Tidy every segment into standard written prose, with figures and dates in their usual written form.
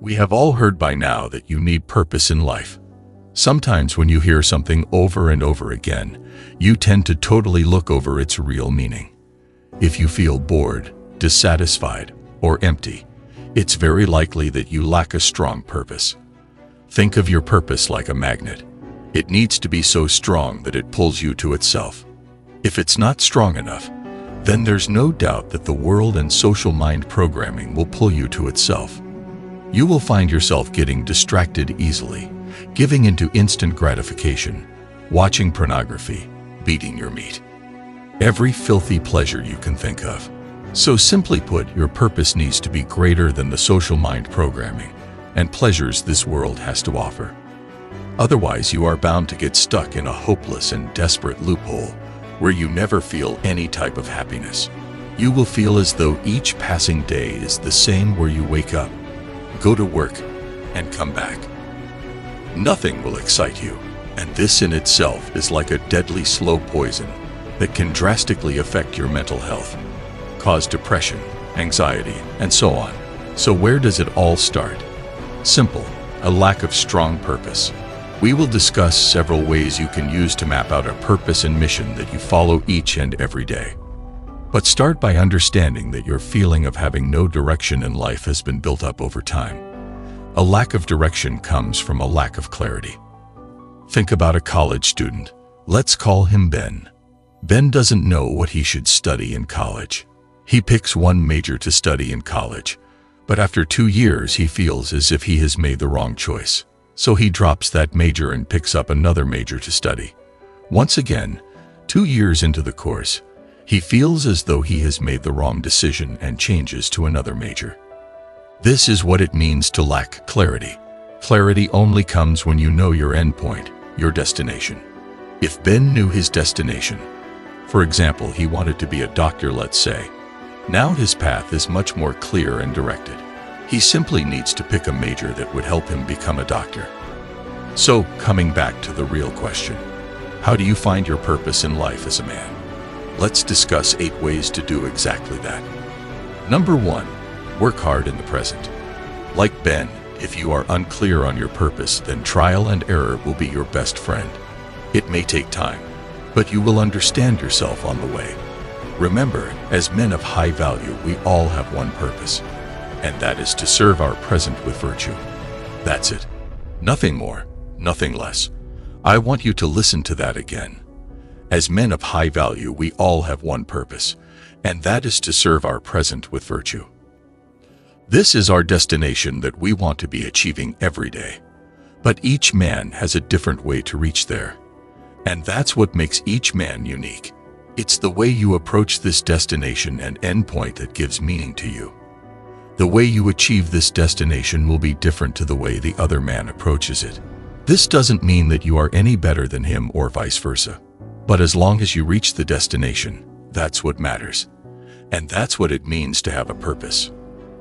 We have all heard by now that you need purpose in life. Sometimes when you hear something over and over again, you tend to totally look over its real meaning. If you feel bored, dissatisfied, or empty, it's very likely that you lack a strong purpose. Think of your purpose like a magnet. It needs to be so strong that it pulls you to itself. If it's not strong enough, then there's no doubt that the world and social mind programming will pull you to itself. You will find yourself getting distracted easily, giving into instant gratification, watching pornography, beating your meat. Every filthy pleasure you can think of. So simply put, your purpose needs to be greater than the social mind programming and pleasures this world has to offer. Otherwise, you are bound to get stuck in a hopeless and desperate loophole where you never feel any type of happiness. You will feel as though each passing day is the same, where you wake up, go to work, and come back. Nothing will excite you, and this in itself is like a deadly slow poison that can drastically affect your mental health, cause depression, anxiety, and so on. So where does it all start? Simple: a lack of strong purpose. We will discuss several ways you can use to map out a purpose and mission that you follow each and every day. But start by understanding that your feeling of having no direction in life has been built up over time. A lack of direction comes from a lack of clarity. Think about a college student. Let's call him Ben. Ben doesn't know what he should study in college. He picks one major to study in college, but after 2 years he feels as if he has made the wrong choice. So he drops that major and picks up another major to study. Once again, 2 years into the course, he feels as though he has made the wrong decision and changes to another major. This is what it means to lack clarity. Clarity only comes when you know your endpoint, your destination. If Ben knew his destination, for example, he wanted to be a doctor, let's say, now his path is much more clear and directed. He simply needs to pick a major that would help him become a doctor. So, coming back to the real question, how do you find your purpose in life as a man? Let's discuss 8 ways to do exactly that. Number 1, work hard in the present. Like Ben, if you are unclear on your purpose, then trial and error will be your best friend. It may take time, but you will understand yourself on the way. Remember, as men of high value, we all have one purpose, and that is to serve our present with virtue. That's it. Nothing more, nothing less. I want you to listen to that again. As men of high value, we all have one purpose, and that is to serve our present with virtue. This is our destination that we want to be achieving every day. But each man has a different way to reach there. And that's what makes each man unique. It's the way you approach this destination and endpoint that gives meaning to you. The way you achieve this destination will be different to the way the other man approaches it. This doesn't mean that you are any better than him or vice versa. But as long as you reach the destination, that's what matters. And that's what it means to have a purpose.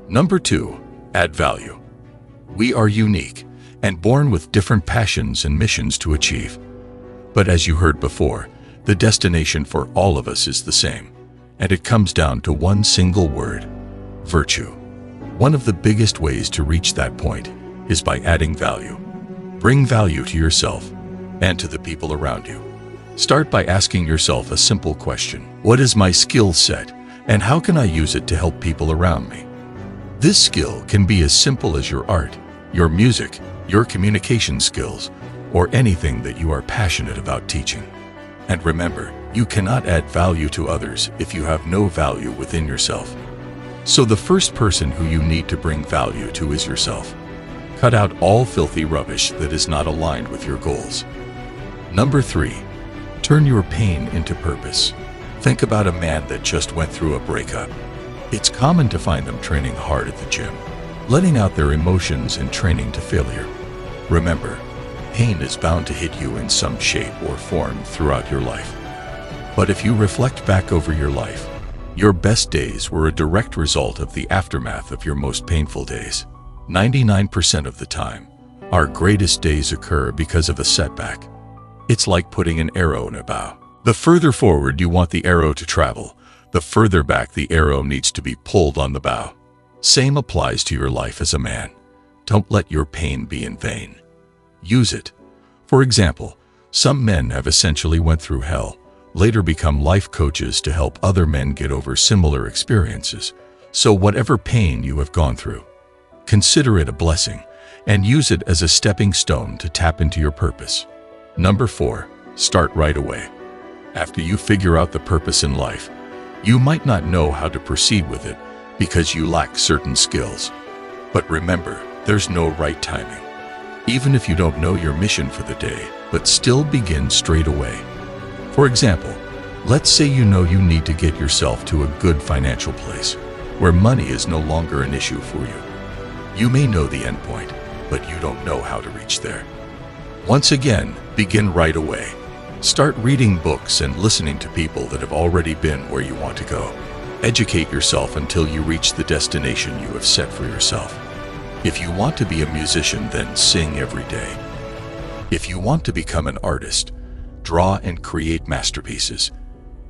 Number 2, add value. We are unique and born with different passions and missions to achieve. But as you heard before, the destination for all of us is the same, and it comes down to one single word: virtue. One of the biggest ways to reach that point is by adding value. Bring value to yourself and to the people around you. Start by asking yourself a simple question: what is my skill set, and how can I use it to help people around me? This skill can be as simple as your art, your music, your communication skills, or anything that you are passionate about teaching. And remember, you cannot add value to others if you have no value within yourself. So the first person who you need to bring value to is yourself. Cut out all filthy rubbish that is not aligned with your goals. Number 3, turn your pain into purpose. Think about a man that just went through a breakup. It's common to find them training hard at the gym, letting out their emotions and training to failure. Remember, pain is bound to hit you in some shape or form throughout your life. But if you reflect back over your life, your best days were a direct result of the aftermath of your most painful days. 99% of the time, our greatest days occur because of a setback. It's like putting an arrow in a bow. The further forward you want the arrow to travel, the further back the arrow needs to be pulled on the bow. Same applies to your life as a man. Don't let your pain be in vain. Use it. For example, some men have essentially went through hell, later become life coaches to help other men get over similar experiences. So whatever pain you have gone through, consider it a blessing and use it as a stepping stone to tap into your purpose. Number 4, start right away. After you figure out the purpose in life, you might not know how to proceed with it because you lack certain skills. But remember, there's no right timing. Even if you don't know your mission for the day, but still begin straight away. For example, let's say you know you need to get yourself to a good financial place, where money is no longer an issue for you. You may know the end point, but you don't know how to reach there. Once again, begin right away. Start reading books and listening to people that have already been where you want to go. Educate yourself until you reach the destination you have set for yourself. If you want to be a musician, then sing every day. If you want to become an artist, draw and create masterpieces.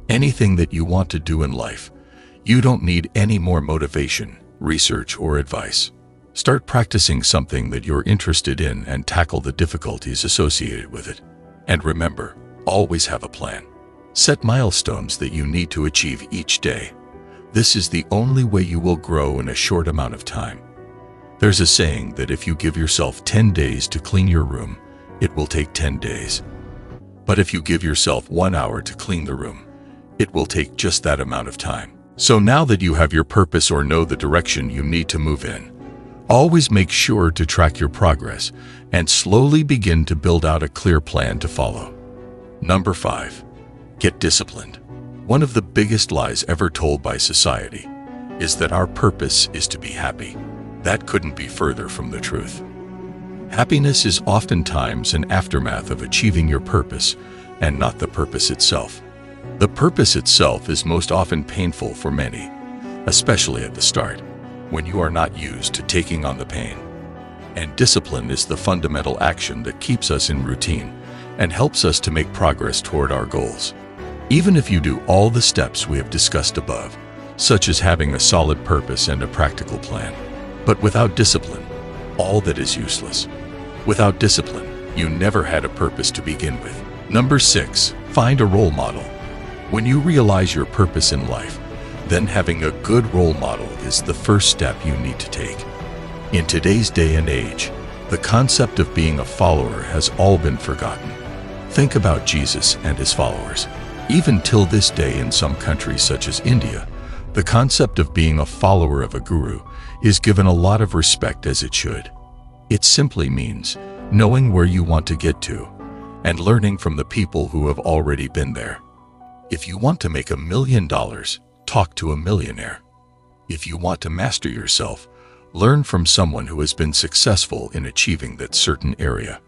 Anything that you want to do in life, you don't need any more motivation, research, or advice. Start practicing something that you're interested in and tackle the difficulties associated with it. And remember, always have a plan. Set milestones that you need to achieve each day. This is the only way you will grow in a short amount of time. There's a saying that if you give yourself 10 days to clean your room, it will take 10 days. But if you give yourself 1 hour to clean the room, it will take just that amount of time. So now that you have your purpose or know the direction you need to move in, always make sure to track your progress and slowly begin to build out a clear plan to follow. Number 5, get disciplined. One of the biggest lies ever told by society is that our purpose is to be happy. That couldn't be further from the truth. Happiness is oftentimes an aftermath of achieving your purpose and not the purpose itself. The purpose itself is most often painful for many, especially at the start, when you are not used to taking on the pain. And discipline is the fundamental action that keeps us in routine and helps us to make progress toward our goals. Even if you do all the steps we have discussed above, such as having a solid purpose and a practical plan, but without discipline, all that is useless. Without discipline, you never had a purpose to begin with. Number 6, find a role model. When you realize your purpose in life, then having a good role model is the first step you need to take. In today's day and age, the concept of being a follower has all been forgotten. Think about Jesus and his followers. Even till this day in some countries such as India, the concept of being a follower of a guru is given a lot of respect, as it should. It simply means knowing where you want to get to and learning from the people who have already been there. If you want to make $1 million, talk to a millionaire. If you want to master yourself, learn from someone who has been successful in achieving that certain area.